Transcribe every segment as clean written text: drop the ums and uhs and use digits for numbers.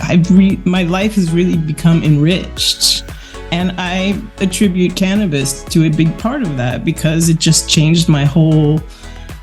my life has really become enriched. And I attribute cannabis to a big part of that because it just changed my whole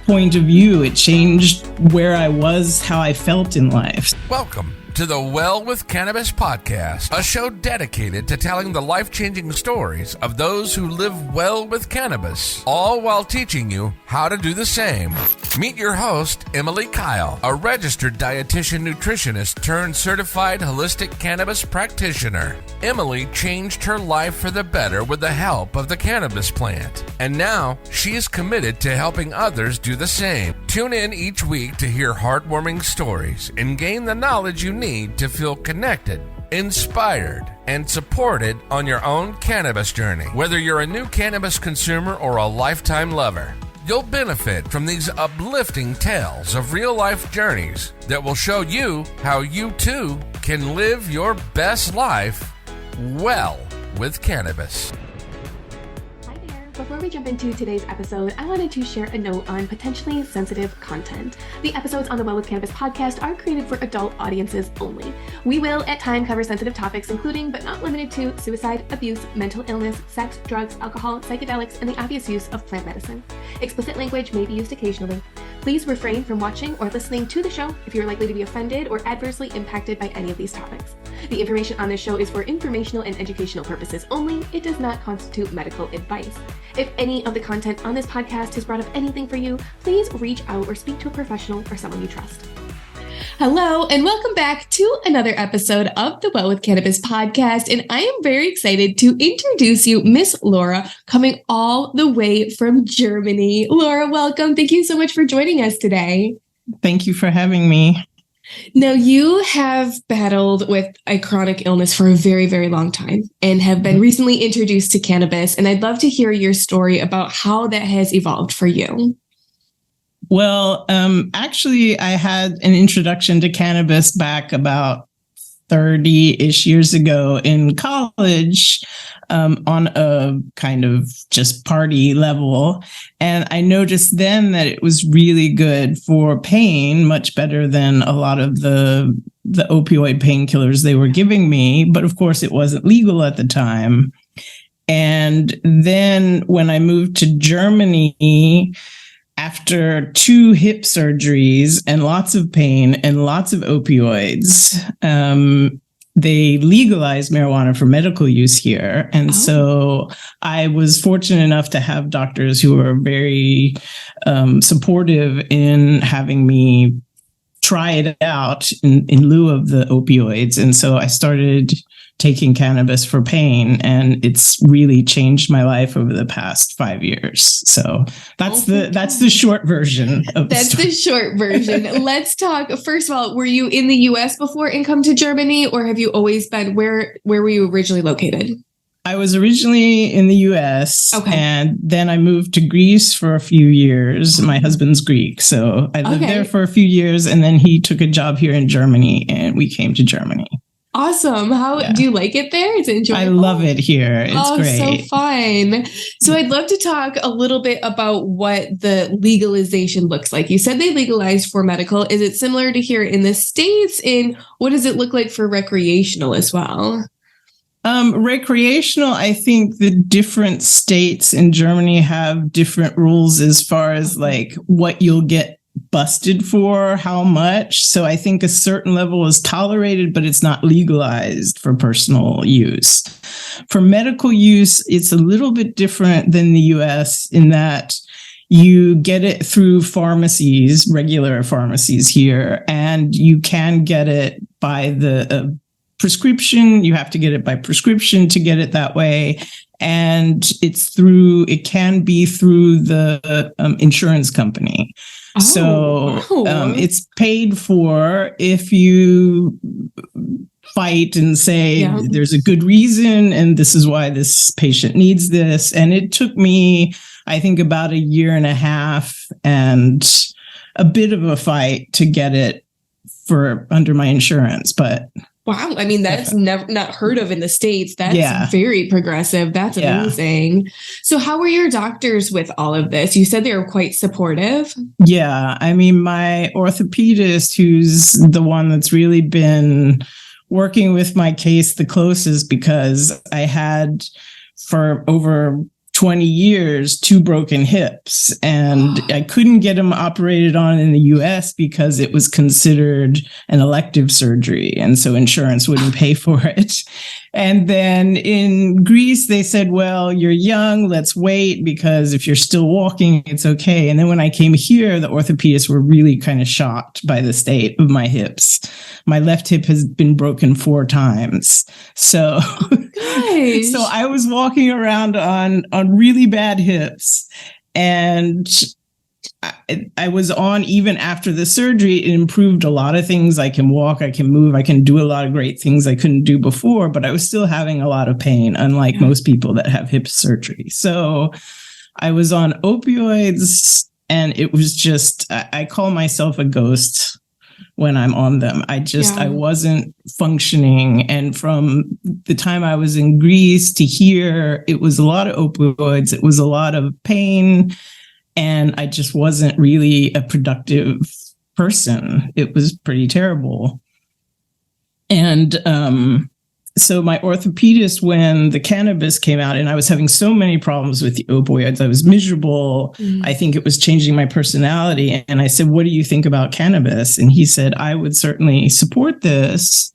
point of view. It changed where I was, how I felt in life. Welcome to the Well with Cannabis podcast, a show dedicated to telling the life-changing stories of those who live well with cannabis, all while teaching you how to do the same. Meet your host, Emily Kyle, a registered dietitian nutritionist turned certified holistic cannabis practitioner. Emily changed her life for the better with the help of the cannabis plant, and now she is committed to helping others do the same. Tune in each week to hear heartwarming stories and gain the knowledge you need to feel connected, inspired, and supported on your own cannabis journey. Whether you're a new cannabis consumer or a lifetime lover, you'll benefit from these uplifting tales of real-life journeys that will show you how you too can live your best life well with cannabis. Before we jump into today's episode, I wanted to share a note on potentially sensitive content. The episodes on the Well with Cannabis podcast are created for adult audiences only. We will at times cover sensitive topics including, but not limited to, suicide, abuse, mental illness, sex, drugs, alcohol, psychedelics, and the obvious use of plant medicine. Explicit language may be used occasionally. Please refrain from watching or listening to the show if you're likely to be offended or adversely impacted by any of these topics. The information on this show is for informational and educational purposes only. It does not constitute medical advice. If any of the content on this podcast has brought up anything for you, please reach out or speak to a professional or someone you trust. Hello, and welcome back to another episode of the Well with Cannabis podcast. And I am very excited to introduce you, Miss Laura, coming all the way from Germany. Laura, welcome. Thank you so much for joining us today. Thank you for having me. Now, you have battled with a chronic illness for a very, very long time and have been recently introduced to cannabis. And I'd love to hear your story about how that has evolved for you. Well, actually, I had an introduction to cannabis back about 30-ish years ago in college on a kind of just party level. And I noticed then that it was really good for pain, much better than a lot of the opioid painkillers they were giving me. But of course, it wasn't legal at the time. And then when I moved to Germany, after 2 hip surgeries and lots of pain and lots of opioids, they legalized marijuana for medical use here. And so I was fortunate enough to have doctors who were very supportive in having me try it out in lieu of the opioids. And so I started taking cannabis for pain, and it's really changed my life over the past 5 years. So that's the short version of the short version. Let's talk. First of all, were you in the US before and come to Germany, or have you always been? Where were you originally located? I was originally in the US, and then I moved to Greece for a few years. My husband's Greek, so I lived there for a few years, and then he took a job here in Germany, and we came to Germany. Awesome. Do you like it there? Is it enjoyable? I love it here. It's great. So fun. So I'd love to talk a little bit about what the legalization looks like. You said they legalized for medical. Is it similar to here in the States? And what does it look like for recreational as well? Recreational, I think the different states in Germany have different rules as far as like what you'll get busted for, how much. So I think a certain level is tolerated, but it's not legalized for personal use. For medical use, it's a little bit different than the US in that you get it through pharmacies, regular pharmacies here, and you can get it by the prescription. You have to get it by prescription to get it that way. And it can be through the insurance company. It's paid for if you fight and say there's a good reason and this is why this patient needs this. And it took me, I think, about 1.5 years and a bit of a fight to get it under my insurance. But wow. I mean, that's never not heard of in the States. That's very progressive. That's amazing. So how were your doctors with all of this? You said they were quite supportive. Yeah. I mean, my orthopedist, who's the one that's really been working with my case the closest because I had for over 20 years, 2 broken hips, and I couldn't get them operated on in the US because it was considered an elective surgery. And so insurance wouldn't pay for it. And then in Greece, they said, well, you're young, let's wait, because if you're still walking, it's okay. And then when I came here, the orthopedists were really kind of shocked by the state of my hips. My left hip has been broken 4 times. So, so I was walking around on really bad hips, and I was on, even after the surgery, it improved a lot of things. I can walk, I can move, I can do a lot of great things I couldn't do before, but I was still having a lot of pain, unlike most people that have hip surgery. So I was on opioids, and it was just, I call myself a ghost when I'm on them. I wasn't functioning. And from the time I was in Greece to here, it was a lot of opioids. It was a lot of pain. And I just wasn't really a productive person. It was pretty terrible. And so my orthopedist, when the cannabis came out and I was having so many problems with the opioids, I was miserable. I think it was changing my personality. And I said, what do you think about cannabis? And he said, I would certainly support this.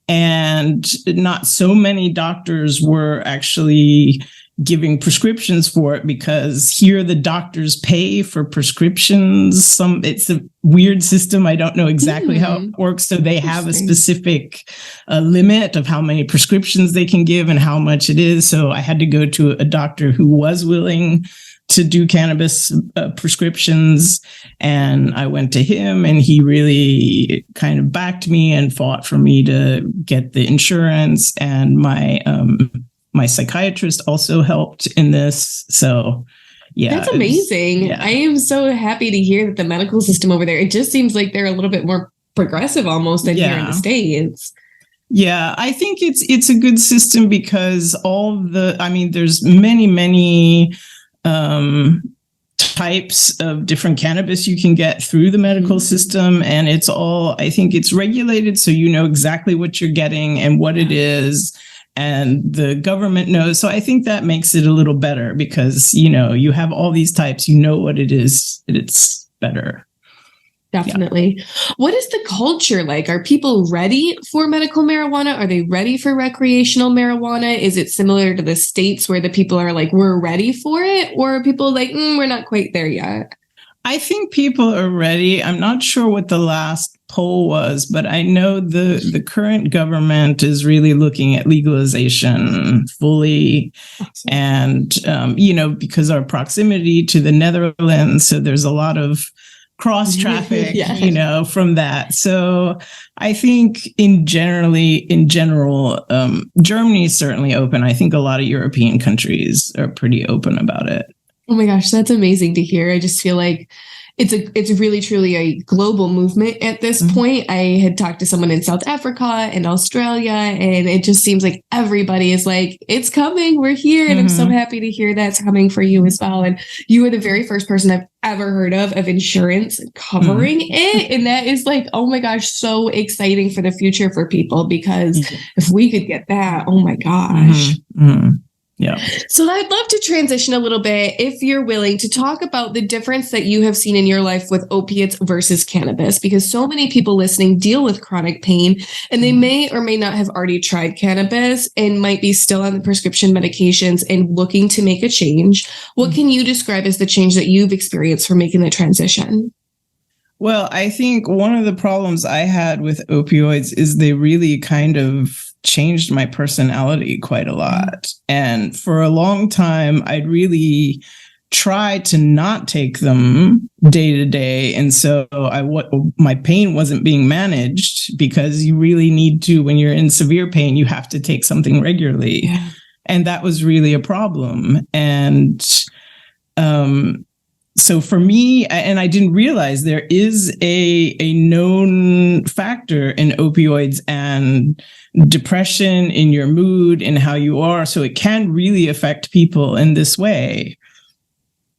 And not so many doctors were actually giving prescriptions for it, because here the doctors pay for prescriptions. It's a weird system. I don't know exactly how it works. So they have a specific limit of how many prescriptions they can give and how much it is. So I had to go to a doctor who was willing to do cannabis prescriptions. And I went to him, and he really kind of backed me and fought for me to get the insurance. And my psychiatrist also helped in this. So, yeah. That's amazing. Yeah. I am so happy to hear that the medical system over there, it just seems like they're a little bit more progressive almost than here in the States. Yeah, I think it's a good system because there's many types of different cannabis you can get through the medical system. And I think it's regulated, so you know exactly what you're getting and what it is. And the government knows. So I think that makes it a little better because, you have all these types, what it is, it's better. Definitely. Yeah. What is the culture like? Are people ready for medical marijuana? Are they ready for recreational marijuana? Is it similar to the States where the people are like, we're ready for it? Or are people like, we're not quite there yet? I think people are ready. I'm not sure what the last poll was, but I know the current government is really looking at legalization fully. And, because our proximity to the Netherlands, so there's a lot of cross traffic, from that. So I think in general, Germany is certainly open. I think a lot of European countries are pretty open about it. Oh my gosh, that's amazing to hear. I just feel like it's really truly a global movement at this point. I had talked to someone in South Africa and Australia, and it just seems like everybody is like, it's coming, we're here. And I'm so happy to hear that's coming for you as well. And you were the very first person I've ever heard of insurance covering it. And that is like, oh my gosh, so exciting for the future for people, because if we could get that, oh my gosh. Yeah. So I'd love to transition a little bit, if you're willing, to talk about the difference that you have seen in your life with opiates versus cannabis, because so many people listening deal with chronic pain, and they may or may not have already tried cannabis and might be still on the prescription medications and looking to make a change. What can you describe as the change that you've experienced from making the transition? Well, I think one of the problems I had with opioids is they really kind of changed my personality quite a lot. And for a long time, I'd really tried to not take them day to day. And so my pain wasn't being managed, because you really need to, when you're in severe pain, you have to take something regularly. Yeah. And that was really a problem. And so for me, and I didn't realize there is a known factor in opioids and depression, in your mood and how you are. So it can really affect people in this way.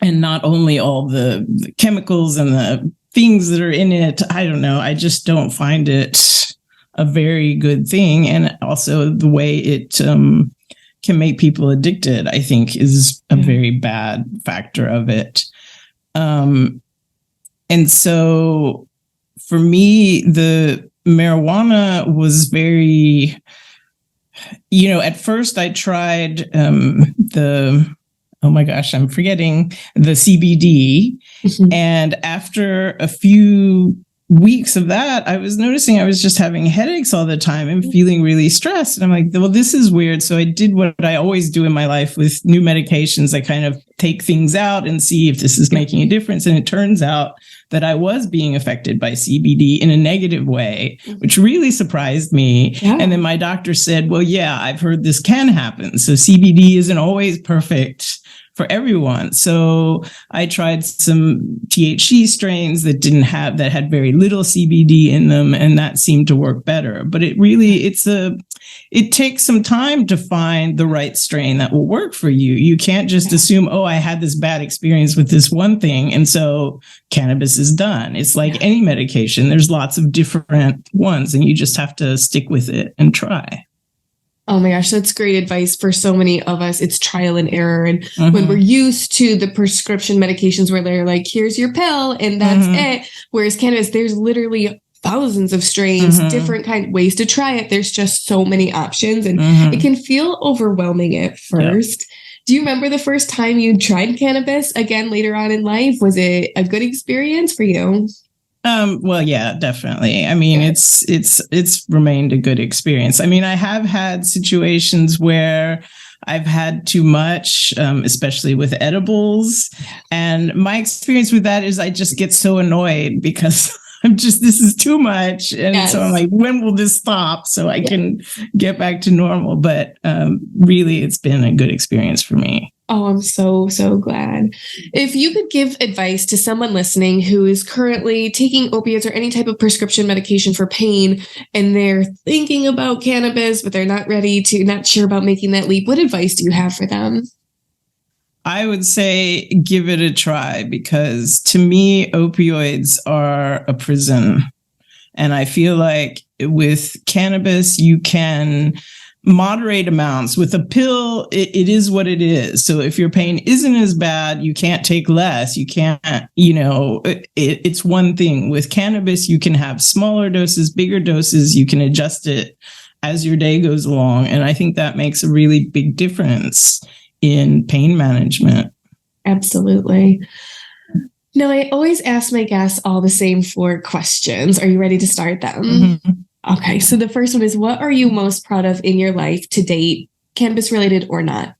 And not only all the chemicals and the things that are in it. I don't know. I just don't find it a very good thing. And also the way it can make people addicted, I think, is a very bad factor of it. And so for me, the marijuana was very, at first I tried oh my gosh, I'm forgetting the CBD. Mm-hmm. And after a few weeks of that, I was noticing I was just having headaches all the time and feeling really stressed. And I'm like, well, this is weird. So I did what I always do in my life with new medications. I kind of take things out and see if this is making a difference. And it turns out that I was being affected by CBD in a negative way, which really surprised me. Yeah. And then my doctor said, well, yeah, I've heard this can happen. So CBD isn't always perfect for everyone. So I tried some THC strains that had very little CBD in them, and that seemed to work better. But it takes some time to find the right strain that will work for you. You can't just assume, oh, I had this bad experience with this one thing, and so cannabis is done. It's like any medication. There's lots of different ones, and you just have to stick with it and try. Oh my gosh, that's great advice for so many of us. It's trial and error. And when we're used to the prescription medications where they're like, here's your pill and that's it. Whereas cannabis, there's literally thousands of strains, different kind of ways to try it. There's just so many options, and it can feel overwhelming at first. Yep. Do you remember the first time you tried cannabis again later on in life? Was it a good experience for you? Well, yeah, definitely. I mean, it's remained a good experience. I mean, I have had situations where I've had too much, especially with edibles. And my experience with that is I just get so annoyed because this is too much. And so I'm like, when will this stop so I can get back to normal? But really, it's been a good experience for me. Oh, I'm so, so glad. If you could give advice to someone listening who is currently taking opiates or any type of prescription medication for pain, and they're thinking about cannabis, but they're not sure about making that leap, what advice do you have for them? I would say give it a try, because to me, opioids are a prison. And I feel like with cannabis, you can moderate amounts. With a pill, it is what it is. So if your pain isn't as bad, you can't take less. You can't, it's one thing. With cannabis, you can have smaller doses, bigger doses. You can adjust it as your day goes along. And I think that makes a really big difference in pain management. Absolutely. Now, I always ask my guests all the same 4 questions. Are you ready to start them? Mm-hmm. Okay, so the first one is, what are you most proud of in your life to date, cannabis related or not?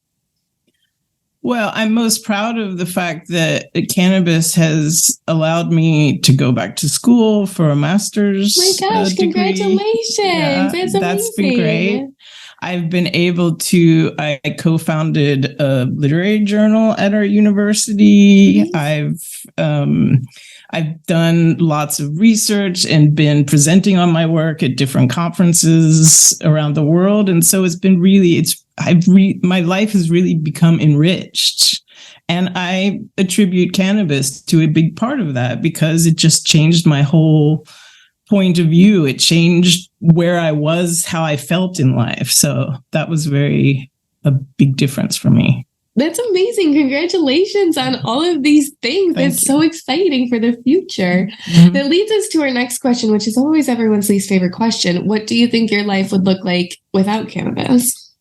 Well, I'm most proud of the fact that cannabis has allowed me to go back to school for a master's degree. Oh my gosh, congratulations. Yeah, that's been great. I've been able to, I co-founded a literary journal at our university. Mm-hmm. I've done lots of research and been presenting on my work at different conferences around the world. And so it's been really, my life has really become enriched. And I attribute cannabis to a big part of that, because it just changed my whole point of view. It changed where I was, how I felt in life. So that was a big difference for me. That's amazing. Congratulations on all of these things. That's so exciting for the future. Mm-hmm. That leads us to our next question, which is always everyone's least favorite question. What do you think your life would look like without cannabis?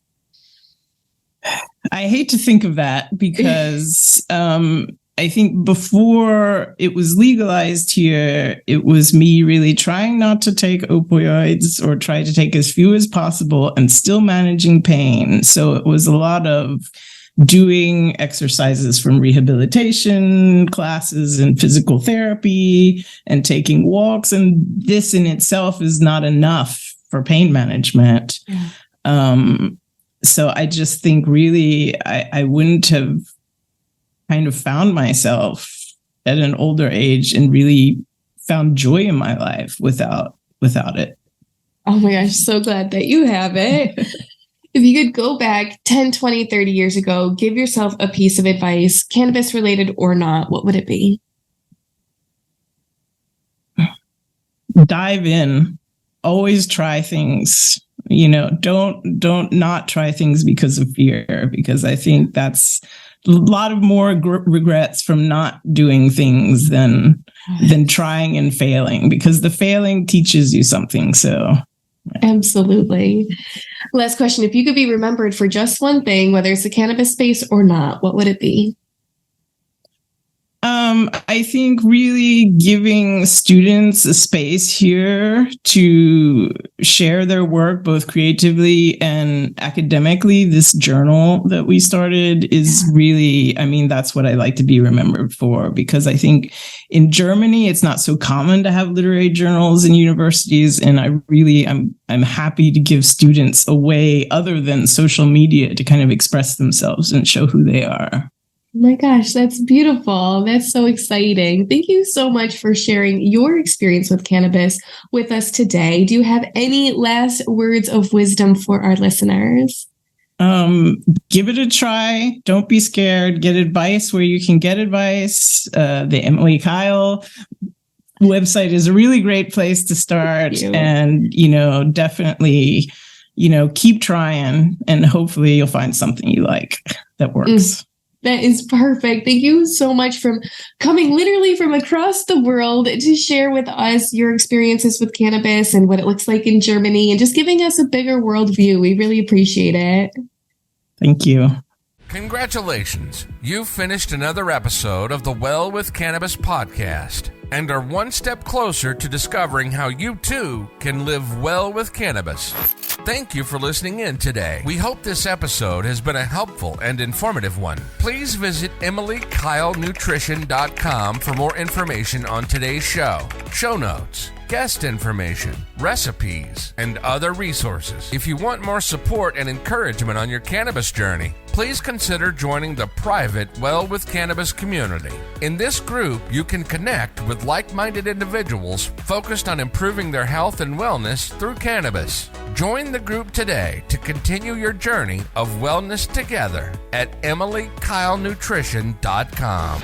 I hate to think of that, because I think before it was legalized here, it was me really trying not to take opioids, or try to take as few as possible, and still managing pain. So it was a lot of doing exercises from rehabilitation classes and physical therapy and taking walks. And this in itself is not enough for pain management. Yeah. So I just think really I wouldn't have kind of found myself at an older age and really found joy in my life without it. Oh my gosh, so glad that you have it. If you could go back 10, 20, 30 years ago, give yourself a piece of advice, cannabis related or not, what would it be? Dive in. always try things. Don't not try things because of fear, because I think that's a lot of more regrets from not doing things than trying and failing, because the failing teaches you something. So absolutely. Last question. If you could be remembered for just one thing, whether it's the cannabis space or not, what would it be? I think really giving students a space here to share their work, both creatively and academically. This journal that we started is really, that's what I like to be remembered for, because I think in Germany, it's not so common to have literary journals in universities. And I'm happy to give students a way other than social media to kind of express themselves and show who they are. Oh my gosh, that's beautiful. That's so exciting. Thank you so much for sharing your experience with cannabis with us today. Do you have any last words of wisdom for our listeners? Give it a try. Don't be scared. Get advice where you can get advice. The Emily Kyle website is a really great place to start. And, definitely, keep trying, and hopefully you'll find something you like that works. That is perfect. Thank you so much for coming literally from across the world to share with us your experiences with cannabis and what it looks like in Germany, and just giving us a bigger worldview. We really appreciate it. Thank you. Congratulations. You've finished another episode of the Well with Cannabis podcast and are one step closer to discovering how you too can live well with cannabis. Thank you for listening in today. We hope this episode has been a helpful and informative one. Please visit emilykylenutrition.com for more information on today's show notes, guest information, recipes, and other resources. If you want more support and encouragement on your cannabis journey, please consider joining the private Well with Cannabis community. In this group, you can connect with like-minded individuals focused on improving their health and wellness through cannabis. Join the group today to continue your journey of wellness together at emilykylenutrition.com.